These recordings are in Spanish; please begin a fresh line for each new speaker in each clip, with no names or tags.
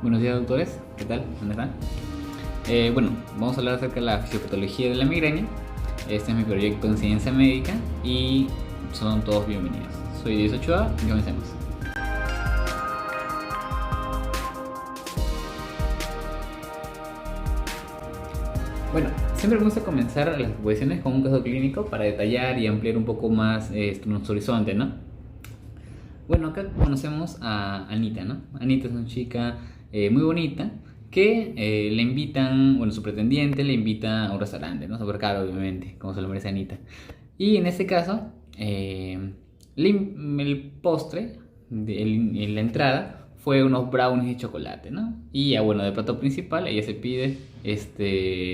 Buenos días, doctores. ¿Qué tal? ¿Dónde están? Bueno, vamos a hablar acerca de la fisiopatología de la migraña. Este es mi proyecto en ciencia médica y son todos bienvenidos. Soy Diez Ochoa y comencemos. Bueno, siempre me gusta comenzar las exposiciones con un caso clínico para detallar y ampliar un poco más nuestro horizonte, ¿no? Bueno, acá conocemos a Anita, ¿no? Anita es una chica muy bonita que le invitan, bueno, su pretendiente le invita a un restaurante, ¿no? Súper caro, obviamente, como se lo merece Anita. Y en este caso, el postre, en la entrada, fue unos brownies de chocolate, ¿no? Y ya, bueno, de plato principal, ella se pide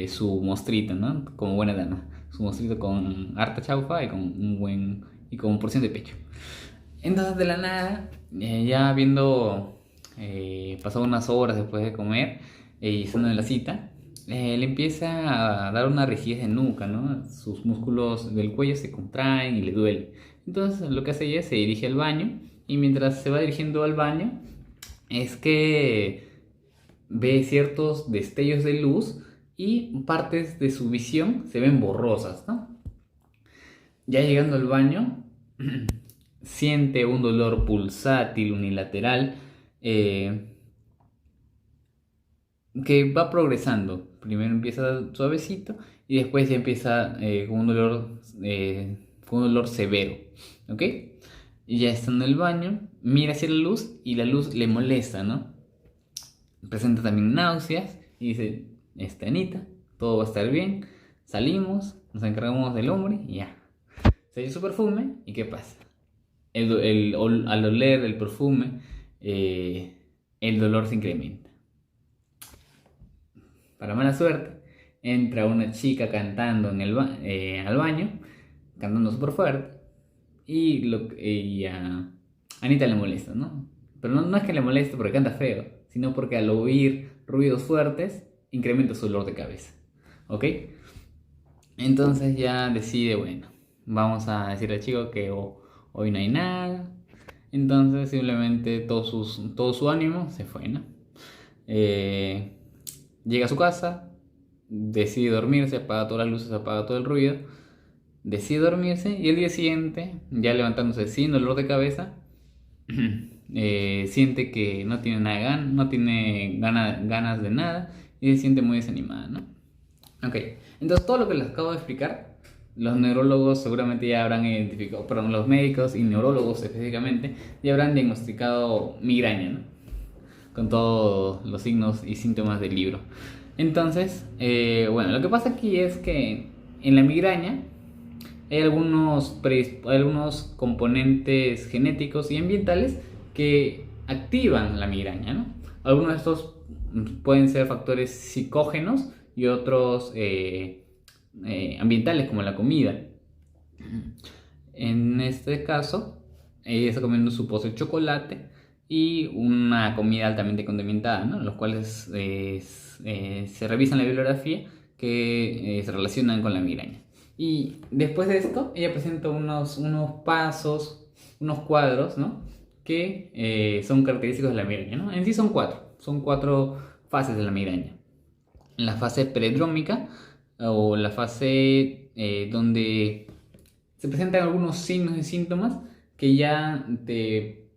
su mostrito, ¿no? Como buena dama. Su mostrito con harta chaufa y con con porción de pecho. Entonces de la nada, ya habiendo pasado unas horas después de comer y estando en la cita, le empieza a dar una rigidez de nuca, ¿no? Sus músculos del cuello se contraen y le duele. Entonces lo que hace ella es se dirige al baño y mientras se va dirigiendo al baño es que ve ciertos destellos de luz y partes de su visión se ven borrosas, ¿no? Ya llegando al baño, siente un dolor pulsátil unilateral que va progresando. Primero empieza suavecito y después ya empieza con un dolor severo. ¿Ok? Y ya está en el baño, mira hacia la luz y la luz le molesta, ¿no? Presenta también náuseas y dice, Anita, todo va a estar bien. Salimos, nos encargamos del hombre y ya. Se echa su perfume y ¿qué pasa? Al oler el perfume, el dolor se incrementa. Para mala suerte, entra una chica cantando al baño, cantando súper fuerte, y a Anita le molesta, ¿no? Pero no es que le moleste porque canta feo, sino porque al oír ruidos fuertes, incrementa su dolor de cabeza. ¿Ok? Entonces ya decide, bueno, vamos a decirle al chico que hoy no hay nada. Entonces simplemente todo su ánimo se fue, ¿no? Llega a su casa, decide dormirse, apaga todas las luces, apaga todo el ruido, decide dormirse y el día siguiente, ya levantándose sin dolor de cabeza, siente que no tiene ganas de nada y se siente muy desanimada, ¿no? Ok, entonces todo lo que les acabo de explicar, los neurólogos seguramente ya habrán identificado, perdón, los médicos y neurólogos específicamente ya habrán diagnosticado migraña, ¿no? Con todos los signos y síntomas del libro. Entonces, bueno, lo que pasa aquí es que en la migraña hay algunos componentes genéticos y ambientales que activan la migraña, ¿no? Algunos de estos pueden ser factores psicógenos y otros ambientales como la comida. En este caso, ella está comiendo su postre de chocolate y una comida altamente condimentada, ¿no? Los cuales se revisan la bibliografía que se relacionan con la migraña. Y después de esto, ella presenta unos cuadros, ¿no? Que son característicos de la migraña, ¿no? En sí son cuatro fases de la migraña. La fase predrómica o la fase donde se presentan algunos signos y síntomas que ya te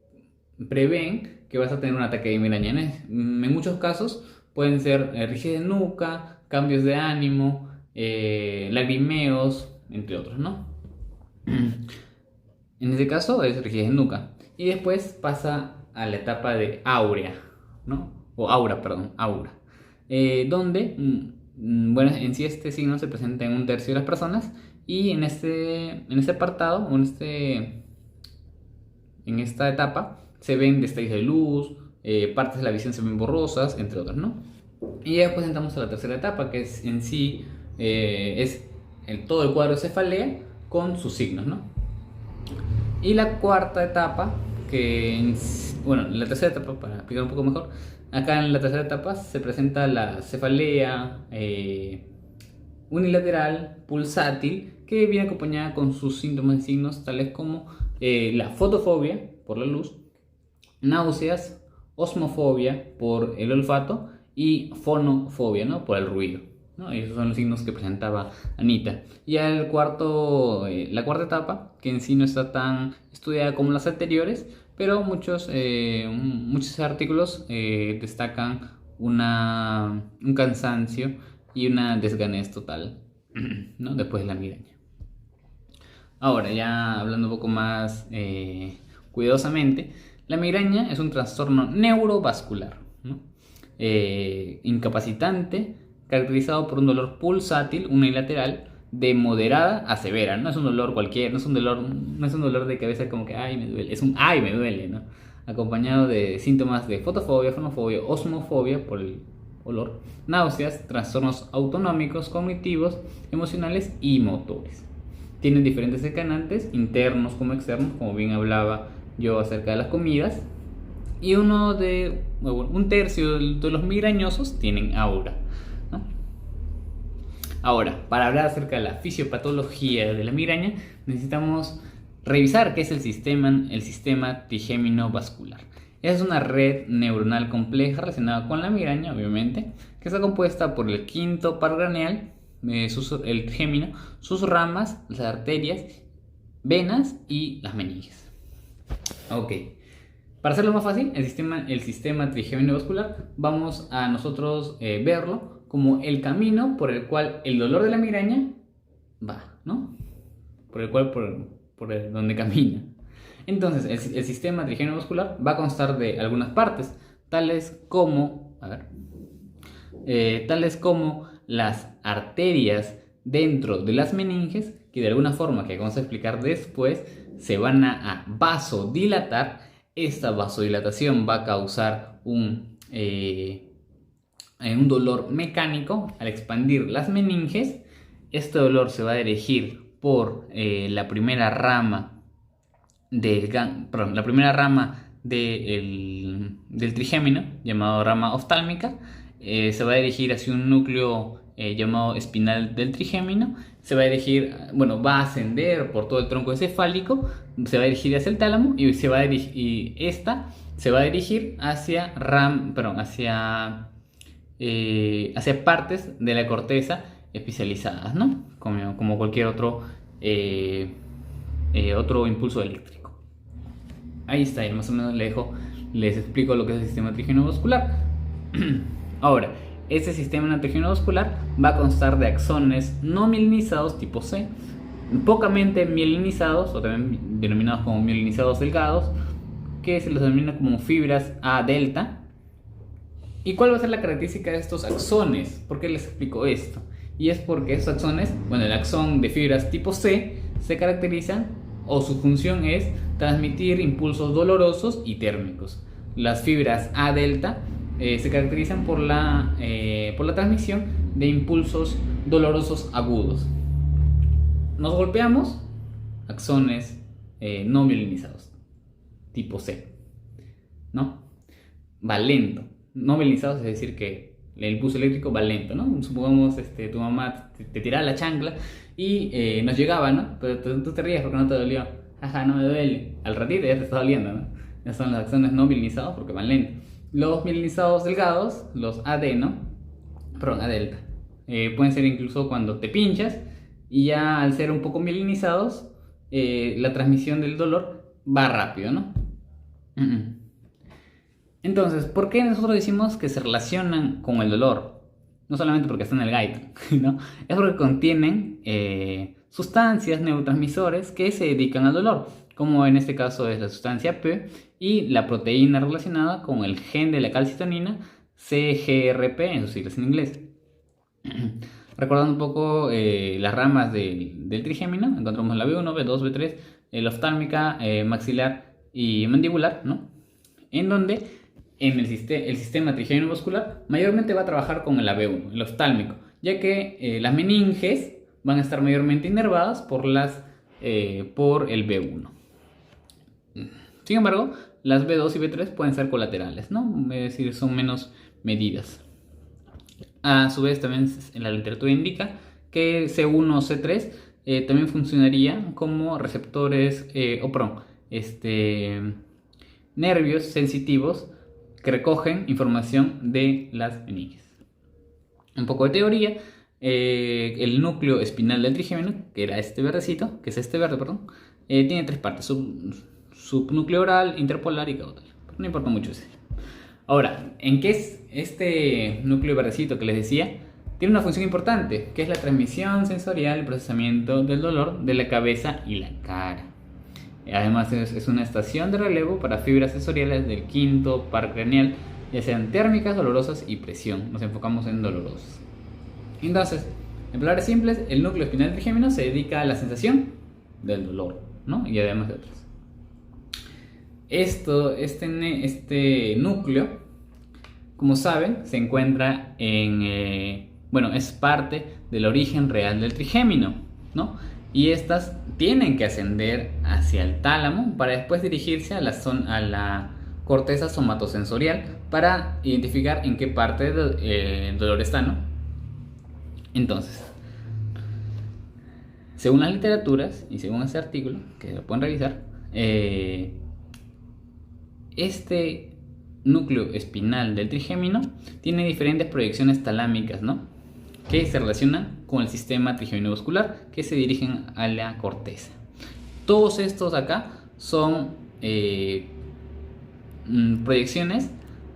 prevén que vas a tener un ataque de migraña. En muchos casos pueden ser rigidez de nuca, cambios de ánimo, lagrimeos, entre otros, ¿no? En este caso es rigidez de nuca. Y después pasa a la etapa de áurea, ¿no? O aura, perdón, aura. Donde, bueno, en sí este signo se presenta en un tercio de las personas y en este apartado, o en esta etapa, se ven destellos de luz, partes de la visión se ven borrosas, entre otras, ¿no? Y ya después entramos a la tercera etapa, que es en sí todo el cuadro de cefalea con sus signos, ¿no? Y la cuarta etapa, bueno, la tercera etapa, para explicar un poco mejor, acá en la tercera etapa se presenta la cefalea unilateral, pulsátil, que viene acompañada con sus síntomas y signos tales como la fotofobia por la luz, náuseas osmofobia por el olfato y fonofobia, ¿no? Por el ruido, ¿no? Esos son los signos que presentaba Anita. Y la cuarta etapa, que en sí no está tan estudiada como las anteriores, pero muchos artículos destacan un cansancio y una desganez total, ¿no? Después de la migraña. Ahora, ya hablando un poco más cuidadosamente, la migraña es un trastorno neurovascular, ¿no? Incapacitante, caracterizado por un dolor pulsátil unilateral de moderada a severa. No es un dolor cualquiera, no es un dolor de cabeza como que ay me duele, es un ay me duele, ¿no? Acompañado de síntomas de fotofobia, fonofobia, osmofobia por el olor, náuseas, trastornos autonómicos, cognitivos, emocionales y motores. Tienen diferentes decanantes, internos como externos, como bien hablaba yo acerca de las comidas. Y un tercio de los migrañosos tienen aura, ¿no? Ahora, para hablar acerca de la fisiopatología de la migraña, necesitamos revisar qué es el sistema trigémino vascular. Es una red neuronal compleja relacionada con la migraña, obviamente, que está compuesta por el quinto par craneal, el trigémino, sus ramas, las arterias, venas y las meninges. Ok, para hacerlo más fácil, el sistema trigémino vascular, vamos a nosotros verlo como el camino por el cual el dolor de la migraña va, ¿no? Por donde camina. Entonces, el sistema trigémino vascular va a constar de algunas partes, tales como las arterias dentro de las meninges, que de alguna forma, que vamos a explicar después, se van a vasodilatar. Esta vasodilatación va a causar un dolor mecánico al expandir las meninges. Este dolor se va a dirigir por la primera rama del trigémino, llamado rama oftálmica. Se va a dirigir hacia un núcleo llamado espinal del trigémino. Va a ascender por todo el tronco encefálico, se va a dirigir hacia el tálamo y esta se va a dirigir hacia partes de la corteza especializadas, ¿no? Como cualquier otro impulso eléctrico. Ahí está, más o menos les explico lo que es el sistema trigémino vascular. Ahora, este sistema trigémino vascular va a constar de axones no mielinizados tipo C, pocamente mielinizados, o también denominados como mielinizados delgados, que se los denomina como fibras A delta. ¿Y cuál va a ser la característica de estos axones? ¿Por qué les explico esto? Y es porque estos axones, el axón de fibras tipo C se caracterizan, o su función es transmitir impulsos dolorosos y térmicos. Las fibras A delta se caracterizan por la transmisión de impulsos dolorosos agudos. Nos golpeamos, axones no mielinizados, tipo C, ¿no? Va lento. No mielinizados es decir que el impulso eléctrico va lento, ¿no? Supongamos tu mamá te tiraba la chancla y nos llegaba, ¿no? Pero tú te ríes porque no te dolió. Ajá, no me duele. Al ratito ya te está doliendo, ¿no? Ya son los axones no mielinizados porque van lento. Los mielinizados delgados, los A delta, pueden ser incluso cuando te pinchas y ya al ser un poco mielinizados, la transmisión del dolor va rápido, ¿no? Entonces, ¿por qué nosotros decimos que se relacionan con el dolor? No solamente porque están en el gaito, ¿no? Es porque contienen sustancias, neurotransmisores que se dedican al dolor, como en este caso es la sustancia P y la proteína relacionada con el gen de la calcitonina, CGRP en sus siglas en inglés. Recordando un poco las ramas del trigémino, encontramos la B1, B2, B3, la oftálmica, maxilar y mandibular, ¿no? En donde el sistema trigémino vascular mayormente va a trabajar con el AB1, el oftálmico, ya que las meninges van a estar mayormente inervadas por el B1. Sin embargo, las B2 y B3 pueden ser colaterales, ¿no? Es decir, son menos medidas. A su vez, también en la literatura indica que C1 o C3 también funcionaría como receptores nervios sensitivos que recogen información de las meninges. Un poco de teoría. El núcleo espinal del trigémino, que era este verdecito, que es este verde, perdón, tiene tres partes: subnúcleo oral, interpolar y caudal. Pero no importa mucho ese. Ahora, ¿en qué es este núcleo verdecito que les decía? Tiene una función importante, que es la transmisión sensorial y procesamiento del dolor de la cabeza y la cara. Además es una estación de relevo para fibras sensoriales del quinto par craneal, ya sean térmicas, dolorosas y presión. Nos enfocamos en dolorosas. Entonces, en palabras simples, el núcleo espinal del trigémino se dedica a la sensación del dolor, ¿no? Y además de otras. Este núcleo, como saben, se encuentra es parte del origen real del trigémino, ¿no? Y estas tienen que ascender hacia el tálamo para después dirigirse a la corteza somatosensorial para identificar en qué parte del dolor está, ¿no? Entonces, según las literaturas y según este artículo, que lo pueden revisar, este núcleo espinal del trigémino tiene diferentes proyecciones talámicas, ¿no? Que se relacionan con el sistema trigémino-vascular, que se dirigen a la corteza. Todos estos acá son proyecciones,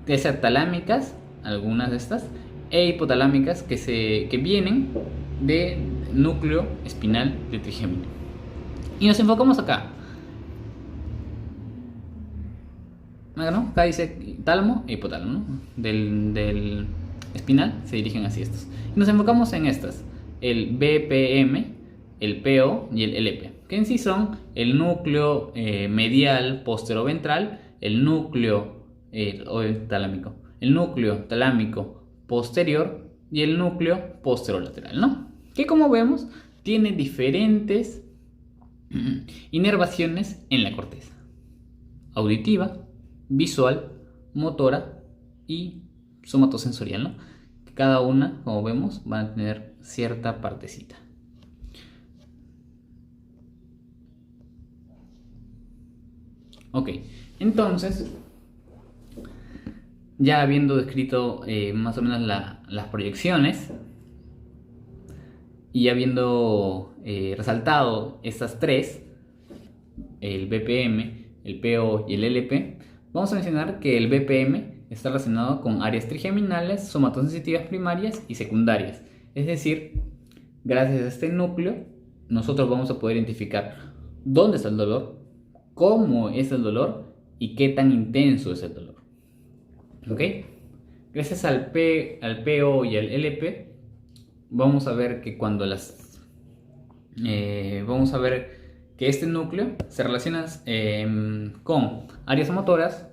ya sean talámicas, algunas de estas, e hipotalámicas que vienen del núcleo espinal del trigémino. Y nos enfocamos acá. ¿No? Acá dice tálamo e hipotálamo, ¿no? Del espinal se dirigen hacia estos. Y nos enfocamos en estas: el BPM, el PO y el LP, que en sí son el núcleo medial posteroventral, el núcleo talámico, el núcleo talámico posterior y el núcleo posterolateral, ¿no? Que, como vemos, tiene diferentes inervaciones en la corteza: auditiva, visual, motora y somatosensorial, ¿no? Cada una, como vemos, va a tener cierta partecita. Ok, entonces, ya habiendo descrito más o menos las proyecciones y habiendo resaltado estas tres, el BPM, el PO y el LP, vamos a mencionar que el BPM está relacionado con áreas trigeminales, somatosensitivas primarias y secundarias. Es decir, gracias a este núcleo, nosotros vamos a poder identificar dónde está el dolor, cómo es el dolor y qué tan intenso es el dolor. ¿Ok? Gracias al PO y al LP, vamos a ver que vamos a ver que este núcleo se relaciona con áreas motoras,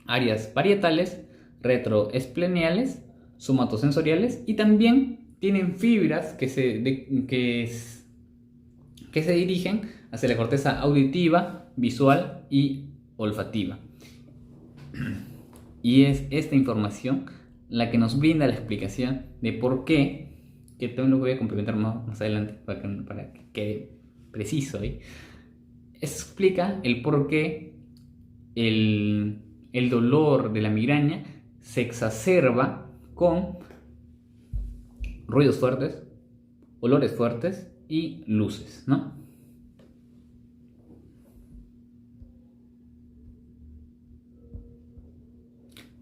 áreas parietales, retroespleneales, somatosensoriales, y también tienen fibras que se dirigen hacia la corteza auditiva, visual y olfativa. Y es esta información la que nos brinda la explicación de por qué, que también lo voy a complementar más adelante para que quede preciso ahí. Explica el por qué el dolor de la migraña se exacerba con ruidos fuertes, olores fuertes y luces, ¿no?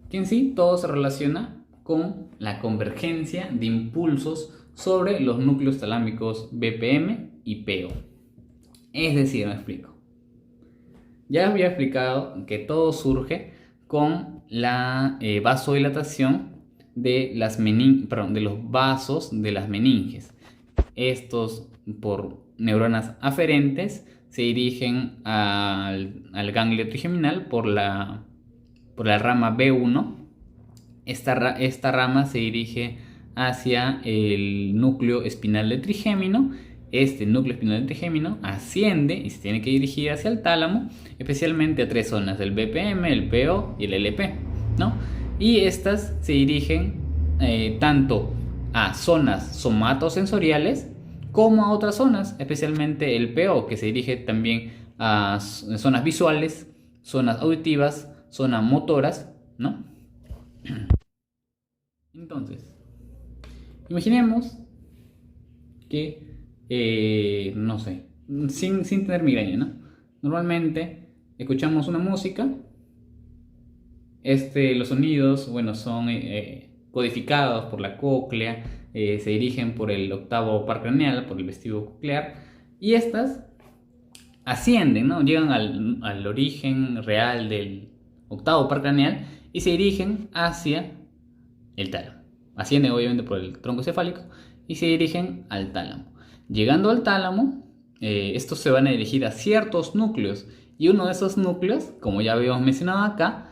Que en sí todo se relaciona con la convergencia de impulsos sobre los núcleos talámicos BPM y PO. Es decir, me explico. Ya había explicado que todo surge con la vasodilatación de los vasos de las meninges. Estos, por neuronas aferentes, se dirigen al ganglio trigeminal por la rama B1. Esta rama se dirige hacia el núcleo espinal del trigémino. Este núcleo espinal del trigémino asciende y se tiene que dirigir hacia el tálamo, especialmente a tres zonas: el BPM, el PO y el LP, ¿no? Y estas se dirigen tanto a zonas somatosensoriales como a otras zonas, especialmente el PO, que se dirige también a zonas visuales, zonas auditivas, zonas motoras, ¿no? Entonces, imaginemos que, no sé, sin tener migraña, ¿no? Normalmente escuchamos una música, los sonidos, bueno, son codificados por la cóclea, se dirigen por el octavo par craneal, por el vestíbulo coclear, y estas ascienden, ¿no? Llegan al origen real del octavo par craneal y se dirigen hacia el tálamo. Ascienden obviamente por el tronco cefálico y se dirigen al tálamo. Llegando al tálamo, estos se van a dirigir a ciertos núcleos, y uno de esos núcleos, como ya habíamos mencionado acá,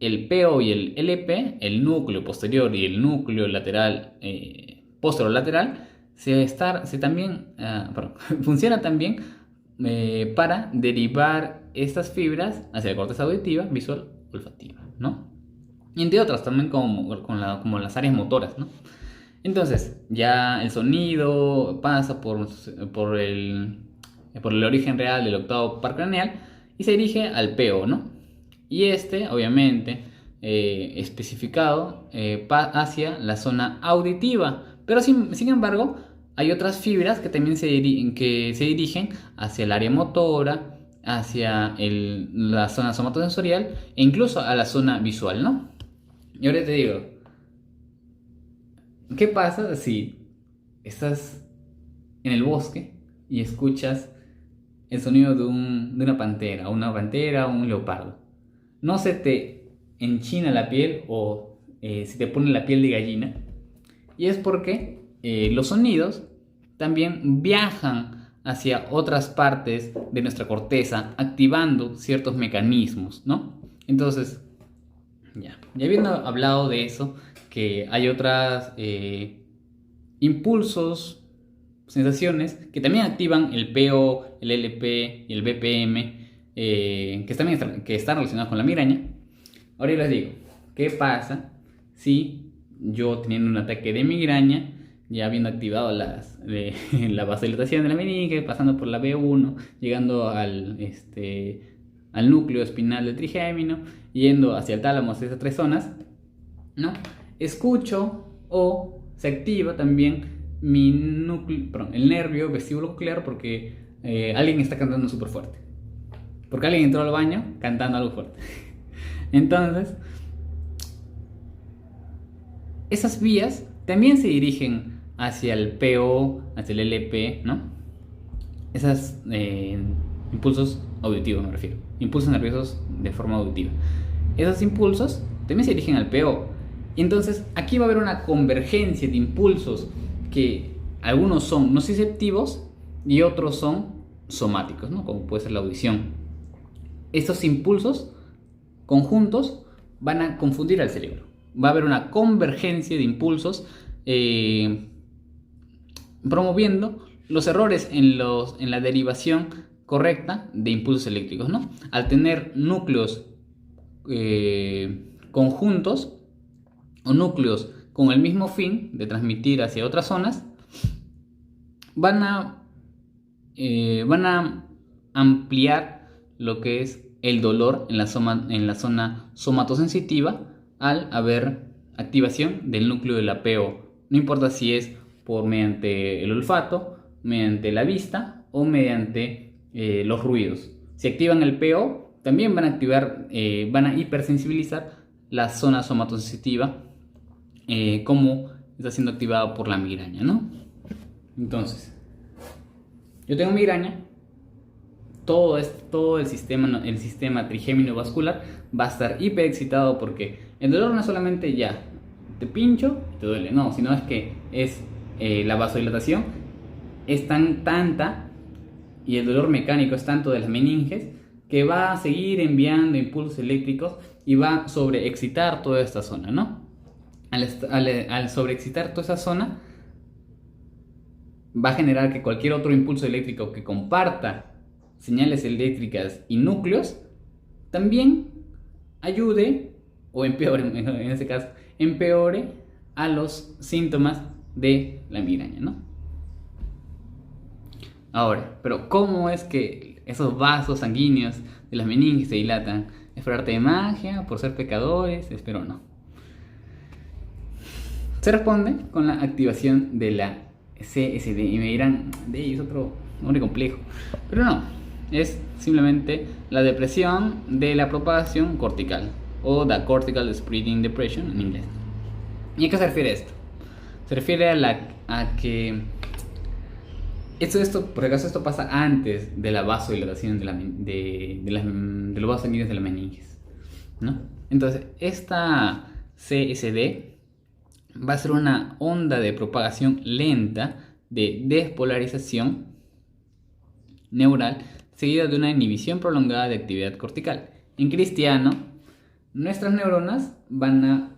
el PO y el LP, el núcleo posterior y el núcleo lateral, posterolateral, funciona también para derivar estas fibras hacia la corteza auditiva, visual, olfativa, ¿no? Y entre otras también como las áreas motoras, ¿no? Entonces, ya el sonido pasa por el origen real del octavo par craneal y se dirige al PO, ¿no? Y obviamente, especificado hacia la zona auditiva. Pero sin embargo, hay otras fibras que también se dirigen hacia el área motora, hacia la zona somatosensorial e incluso a la zona visual, ¿no? Y ahora te digo, ¿qué pasa si estás en el bosque y escuchas el sonido de una pantera o un leopardo? ¿No se te enchina la piel o se te pone la piel de gallina? Y es porque los sonidos también viajan hacia otras partes de nuestra corteza, activando ciertos mecanismos, ¿no? Entonces, ya habiendo hablado de eso, que hay otros impulsos, sensaciones que también activan el PO, el LP y el BPM, que están relacionados con la migraña. Ahora yo les digo, ¿qué pasa si yo, teniendo un ataque de migraña, ya habiendo activado la vasodilatación de la meninge, pasando por la B1, llegando al núcleo espinal del trigémino, yendo hacia el tálamo, hacia esas tres zonas, ¿no? Escucho o se activa también el nervio vestíbulo coclear porque alguien está cantando súper fuerte. Porque alguien entró al baño cantando algo fuerte. Entonces, esas vías también se dirigen hacia el PO, hacia el LP, ¿no? Esos impulsos auditivos, me refiero. Impulsos nerviosos de forma auditiva. Esos impulsos también se dirigen al PO. Y entonces aquí va a haber una convergencia de impulsos que algunos son nociceptivos y otros son somáticos, ¿no? Como puede ser la audición. Estos impulsos conjuntos van a confundir al cerebro. Va a haber una convergencia de impulsos promoviendo los errores en la derivación correcta de impulsos eléctricos, ¿no? Al tener núcleos conjuntos o núcleos con el mismo fin de transmitir hacia otras zonas, van a ampliar lo que es el dolor en la zona somatosensitiva al haber activación del núcleo del apeo. No importa si es mediante el olfato, mediante la vista o mediante los ruidos. Si activan el PO, también van a hipersensibilizar la zona somatosensitiva, como está siendo activado por la migraña, ¿no? Entonces, yo tengo migraña, todo el sistema trigémino vascular va a estar hiperexcitado porque el dolor no es solamente ya te pincho y te duele, no, sino es que es la vasodilatación es tanta y el dolor mecánico es tanto de las meninges que va a seguir enviando impulsos eléctricos y va a sobreexcitar toda esta zona, ¿no? Al sobreexcitar toda esa zona va a generar que cualquier otro impulso eléctrico que comparta señales eléctricas y núcleos también ayude o empeore, en este caso, empeore a los síntomas de la migraña, ¿no? Ahora, pero ¿cómo es que esos vasos sanguíneos de las meninges se dilatan? ¿Es por arte de magia? ¿Por ser pecadores? Espero no. Se responde con la activación de la CSD. Y me dirán, es otro nombre complejo. Pero no, es simplemente la depresión de la propagación cortical, o the cortical spreading depression en inglés. ¿Y a qué se refiere esto? Se refiere a que por acaso esto pasa antes de la vasodilatación de los vasos sanguíneos de la meninges, ¿no? Entonces, esta CSD va a ser una onda de propagación lenta de despolarización neural seguida de una inhibición prolongada de actividad cortical. En cristiano, nuestras neuronas van a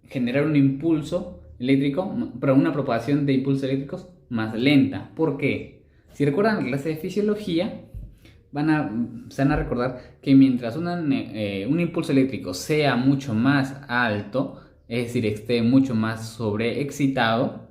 generar un impulso eléctrico, pero una propagación de impulsos eléctricos más lenta. ¿Por qué? Si recuerdan la clase de fisiología, se van a recordar que mientras un impulso eléctrico sea mucho más alto, es decir, esté mucho más sobreexcitado,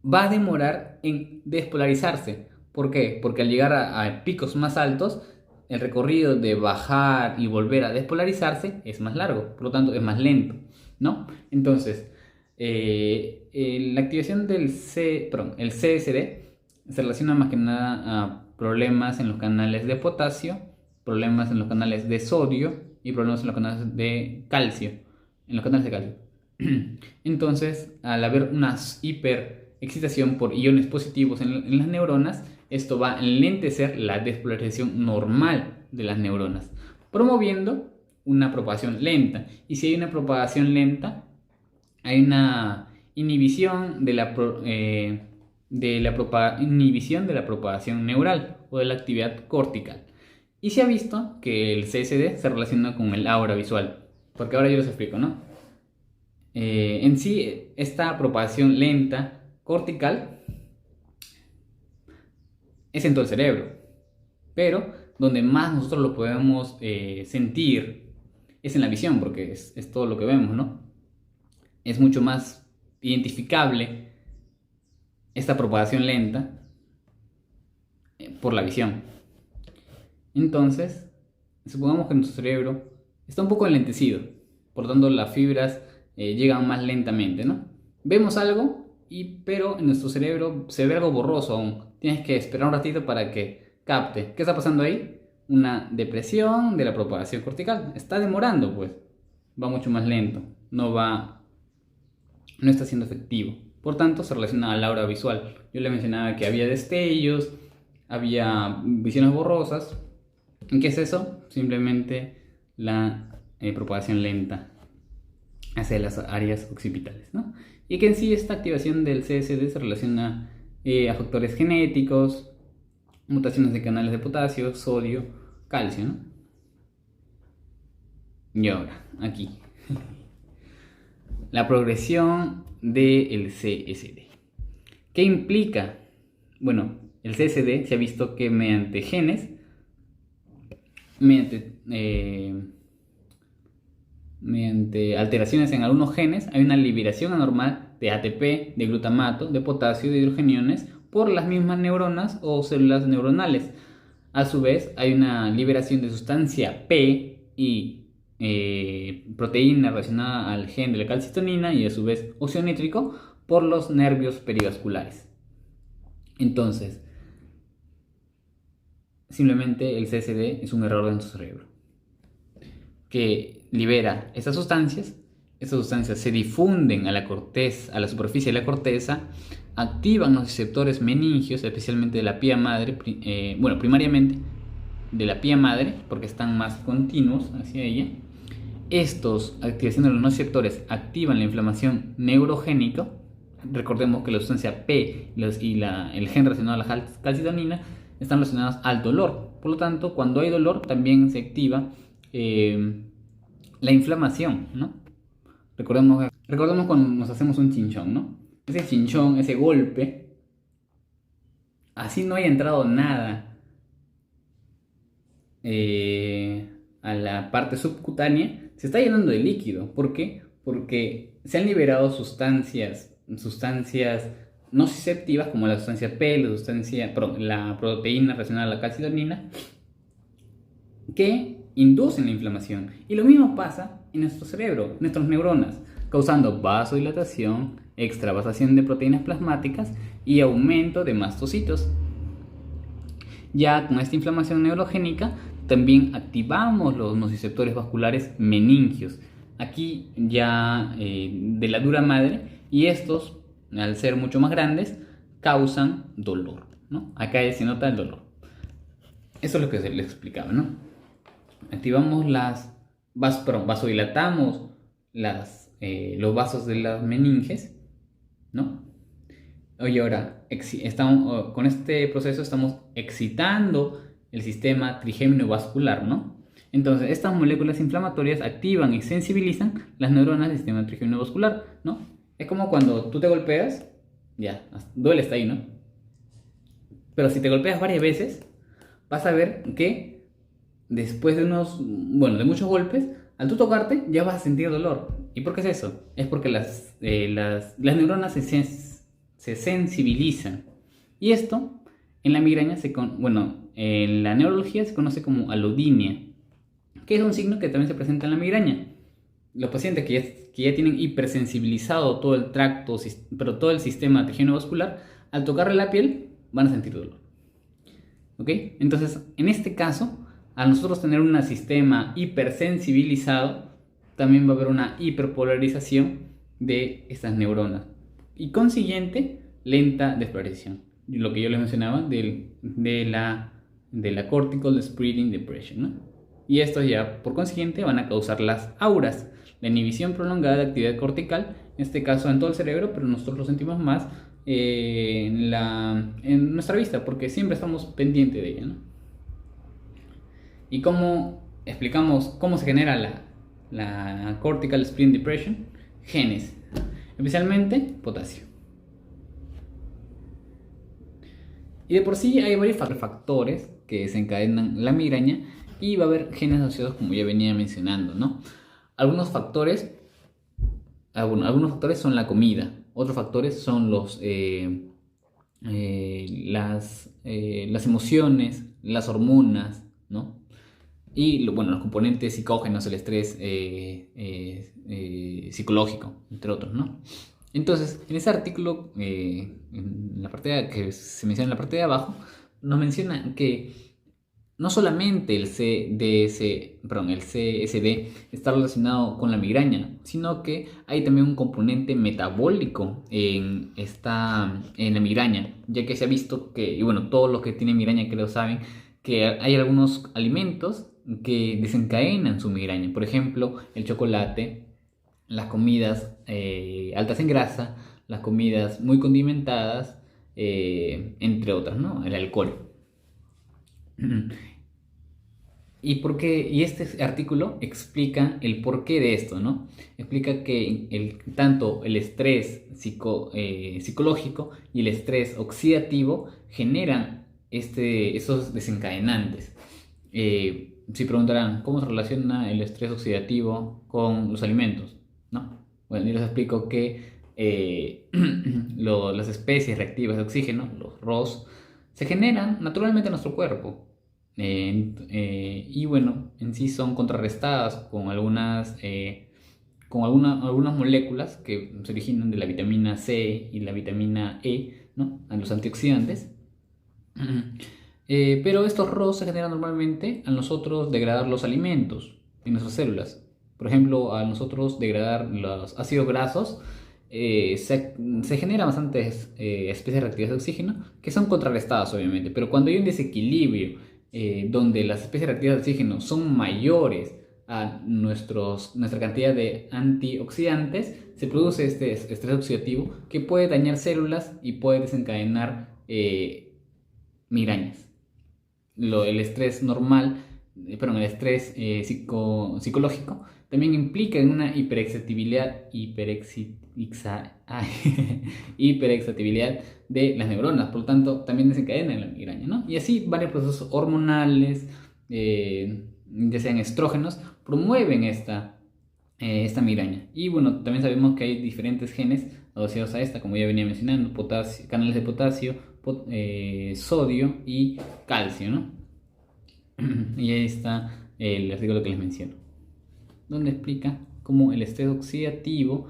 va a demorar en despolarizarse. ¿Por qué? Porque al llegar a picos más altos, el recorrido de bajar y volver a despolarizarse es más largo, por lo tanto es más lento, ¿no? Entonces, la activación del el CSD se relaciona más que nada a problemas en los canales de potasio, problemas en los canales de sodio y problemas en los canales de calcio. Entonces, al haber una hiperexcitación por iones positivos en las neuronas, esto va a enlentecer la despolarización normal de las neuronas, promoviendo una propagación lenta. Y si hay una propagación lenta, hay una inhibición de la propagación neural o de la actividad cortical. Y se ha visto que el CSD se relaciona con el aura visual, porque ahora yo les explico, ¿no? En sí, esta propagación lenta cortical es en todo el cerebro, pero donde más nosotros lo podemos sentir es en la visión, porque es todo lo que vemos, ¿no? Es mucho más identificable esta propagación lenta por la visión. Entonces, supongamos que nuestro cerebro está un poco enlentecido, por lo tanto las fibras llegan más lentamente, ¿no? Vemos algo, pero en nuestro cerebro se ve algo borroso aún. Tienes que esperar un ratito para que capte. ¿Qué está pasando ahí? Una depresión de la propagación cortical. Está demorando, pues. Va mucho más lento. No está siendo efectivo. Por tanto, se relaciona al aura visual. Yo le mencionaba que había destellos, había visiones borrosas. ¿Qué es eso? Simplemente la propagación lenta hacia las áreas occipitales, ¿no? Y que en sí esta activación del CSD se relaciona a factores genéticos, mutaciones de canales de potasio, sodio, calcio, ¿no? Y ahora, aquí, la progresión del CSD. ¿Qué implica? Bueno, el CSD se ha visto que mediante genes, mediante alteraciones en algunos genes, hay una liberación anormal de ATP, de glutamato, de potasio, de hidrogeniones por las mismas neuronas o células neuronales. A su vez, hay una liberación de sustancia P y proteína relacionada al gen de la calcitonina y a su vez óxido nítrico por los nervios perivasculares. Entonces, simplemente el CSD es un error de nuestro cerebro que libera esas sustancias se difunden a la corteza, a la superficie de la corteza, activan los receptores meningios, especialmente de la pía madre, primariamente de la pía madre, porque están más continuos hacia ella. Estos, activación de los receptores, activan la inflamación neurogénica. Recordemos que la sustancia P y el gen relacionado a la calcitonina están relacionados al dolor. Por lo tanto, cuando hay dolor, también se activa la inflamación, ¿no? Recordemos cuando nos hacemos un chinchón, ¿no? Ese chinchón, ese golpe, así no haya entrado nada a la parte subcutánea, se está llenando de líquido. ¿Por qué? Porque se han liberado sustancias no nociceptivas como la sustancia P, la proteína relacionada a la calcitonina, que inducen la inflamación. Y lo mismo pasa en nuestro cerebro, nuestras neuronas. causando vasodilatación, extravasación de proteínas plasmáticas y aumento de mastocitos. Ya con esta inflamación neurogénica también activamos los nociceptores vasculares meningios, aquí ya de la dura madre, y estos, al ser mucho más grandes, causan dolor, ¿no? Acá ya se nota el dolor. Eso es lo que se les explicaba, ¿no? Activamos vasodilatamos los vasos de las meninges, ¿no? Oye, ahora, con este proceso estamos excitando el sistema trigémino vascular, ¿no? Entonces, estas moléculas inflamatorias activan y sensibilizan las neuronas del sistema trigémino vascular, ¿no? Es como cuando tú te golpeas, ya, duele hasta ahí, ¿no? Pero si te golpeas varias veces, vas a ver que después de de muchos golpes, al tú tocarte, ya vas a sentir dolor. ¿Y por qué es eso? Es porque las neuronas se sensibilizan. Y esto en la migraña en la neurología se conoce como alodinia, que es un signo que también se presenta en la migraña. Los pacientes que ya tienen hipersensibilizado todo el tracto, pero todo el sistema vascular, al tocarle la piel van a sentir dolor. ¿Ok? Entonces, en este caso, al nosotros tener un sistema hipersensibilizado, también va a haber una hiperpolarización de estas neuronas y consiguiente lenta desflorecición. Lo que yo les mencionaba de la cortical spreading depression, ¿no? Y estos ya por consiguiente van a causar las auras, la inhibición prolongada de actividad cortical, en este caso en todo el cerebro, pero nosotros lo sentimos más en nuestra vista, porque siempre estamos pendientes de ella, ¿no? Y cómo explicamos cómo se genera la cortical spreading depression: genes, especialmente potasio. Y de por sí hay varios factores que desencadenan la migraña y va a haber genes asociados, como ya venía mencionando, ¿no? Algunos factores son la comida, otros factores son las emociones, las hormonas, ¿no? Y los componentes psicógenos, el estrés psicológico, entre otros, ¿no? Entonces, en ese artículo, en la parte que se menciona en la parte de abajo, nos menciona que no solamente el CSD está relacionado con la migraña, sino que hay también un componente metabólico en la migraña, ya que se ha visto que, y todos los que tienen migraña que lo saben, que hay algunos alimentos que desencadenan su migraña. Por ejemplo, el chocolate, las comidas altas en grasa, las comidas muy condimentadas, entre otras, ¿no? El alcohol. Y este artículo explica el porqué de esto, ¿no? Explica que tanto el estrés psicológico y el estrés oxidativo generan esos desencadenantes. Si preguntarán, ¿cómo se relaciona el estrés oxidativo con los alimentos? ¿No? Bueno, yo les explico que las especies reactivas de oxígeno, los ROS, se generan naturalmente en nuestro cuerpo. En sí son contrarrestadas con algunas moléculas que se originan de la vitamina C y la vitamina E, ¿no? A los antioxidantes. Pero estos ROS se generan normalmente al nosotros degradar los alimentos en nuestras células. Por ejemplo, al nosotros degradar los ácidos grasos, se generan bastantes especies reactivas de oxígeno que son contrarrestadas, obviamente. Pero cuando hay un desequilibrio donde las especies reactivas de oxígeno son mayores a nuestra cantidad de antioxidantes, se produce este estrés oxidativo que puede dañar células y puede desencadenar migrañas. El estrés normal, el estrés psicológico también implica en una hiperexcitabilidad de las neuronas, por lo tanto también desencadena la migraña, ¿no? Y así varios procesos hormonales, ya sean estrógenos, promueven esta migraña. Y también sabemos que hay diferentes genes asociados a esta, como ya venía mencionando: canales de potasio, sodio y calcio, ¿no? Y ahí está el artículo que les menciono, donde explica como el estrés oxidativo,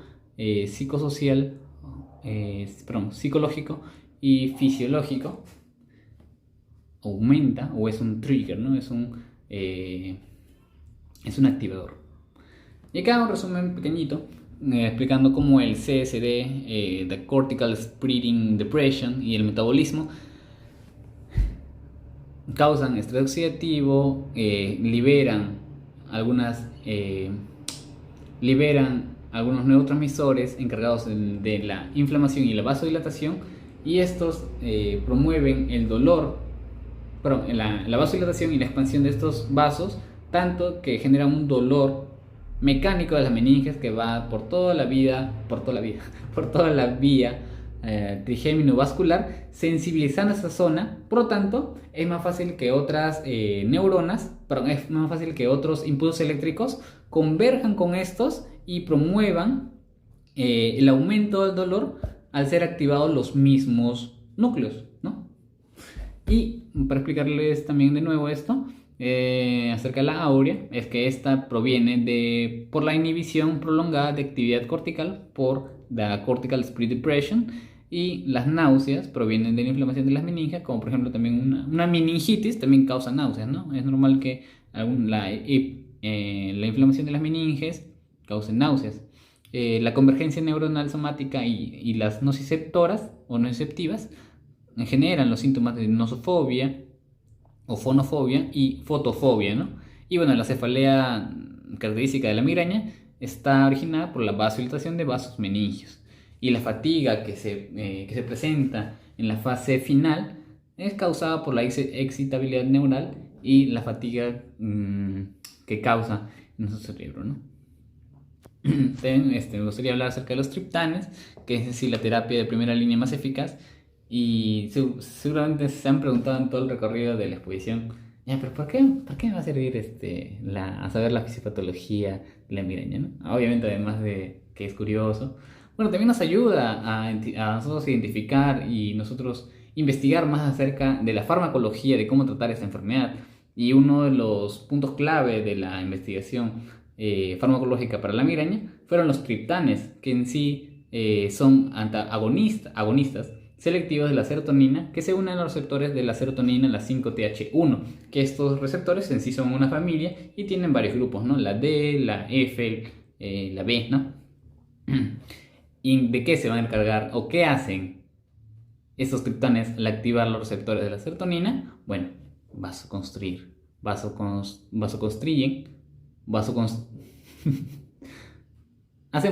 psicológico y fisiológico aumenta, o es un trigger, ¿no? Es un activador. Y acá un resumen pequeñito explicando cómo el CSD, the Cortical Spreading Depression, y el metabolismo causan estrés oxidativo, liberan algunos neurotransmisores encargados de la inflamación y la vasodilatación, y estos promueven el dolor, la vasodilatación y la expansión de estos vasos, tanto que generan un dolor mecánico de las meninges que va por toda la vía trigémino-vascular, sensibilizando esa zona. Por lo tanto, es más fácil que otras es más fácil que otros impulsos eléctricos converjan con estos y promuevan el aumento del dolor al ser activados los mismos núcleos, ¿no? Y para explicarles también de nuevo esto, acerca de la áurea, es que esta proviene por la inhibición prolongada de actividad cortical por la cortical spree depression, y las náuseas provienen de la inflamación de las meninges, como por ejemplo también una meningitis también causa náuseas, ¿no? Es normal que la inflamación de las meninges cause náuseas. La convergencia neuronal somática y las nociceptoras o nociceptivas generan los síntomas de nosofobia o fonofobia y fotofobia, ¿no? Y bueno, la cefalea característica de la migraña está originada por la vasodilatación de vasos meningios, y la fatiga que se presenta en la fase final es causada por la excitabilidad neural y la fatiga que causa en nuestro cerebro, ¿no? Me gustaría hablar acerca de los triptanes, que es decir, la terapia de primera línea más eficaz. Y seguramente se han preguntado en todo el recorrido de la exposición, ya, pero ¿para qué me va a servir a saber la fisiopatología de la migraña, ¿no? Obviamente, además de que es curioso, bueno, también nos ayuda a nosotros identificar y nosotros investigar más acerca de la farmacología, de cómo tratar esta enfermedad. Y uno de los puntos clave de la investigación farmacológica para la migraña fueron los triptanes, que en sí son agonistas selectivos de la serotonina, que se unen a los receptores de la serotonina, la 5-TH1, que estos receptores en sí son una familia y tienen varios grupos, ¿no? La D, la F, la B, ¿no? ¿Y de qué se van a encargar o qué hacen estos triptanes al activar los receptores de la serotonina? Bueno, vasoconstriyen, hacen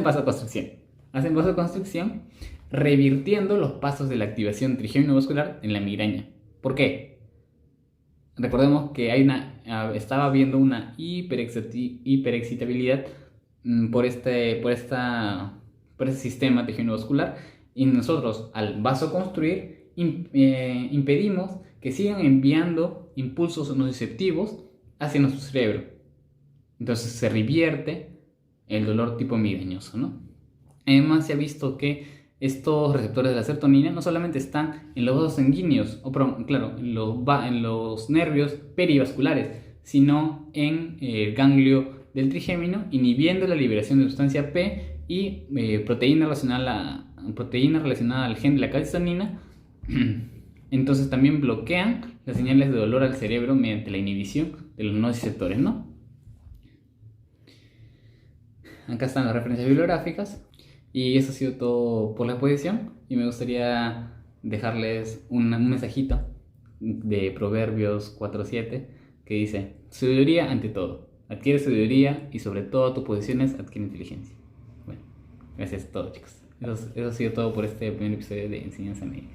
vasoconstricción, revirtiendo los pasos de la activación trigémino-vascular en la migraña. ¿Por qué? Recordemos que estaba habiendo una hiperexcitabilidad por este sistema trigémino-vascular, y nosotros al vasoconstruir impedimos que sigan enviando impulsos nociceptivos hacia nuestro cerebro. Entonces se revierte el dolor tipo migrañoso, ¿no? Además, se ha visto que estos receptores de la serotonina no solamente están en los vasos sanguíneos, en los nervios perivasculares, sino en el ganglio del trigémino, inhibiendo la liberación de sustancia P y proteína relacionada al gen de la calcitonina. Entonces también bloquean las señales de dolor al cerebro mediante la inhibición de los nociceptores, ¿no? Acá están las referencias bibliográficas. Y eso ha sido todo por la exposición, y me gustaría dejarles un mensajito de Proverbios 4:7 que dice: sabiduría ante todo, adquiere sabiduría, y sobre todo tus posesiones adquiere inteligencia. Bueno, gracias a todos, chicos. Eso ha sido todo por este primer episodio de Enseñanza Médica.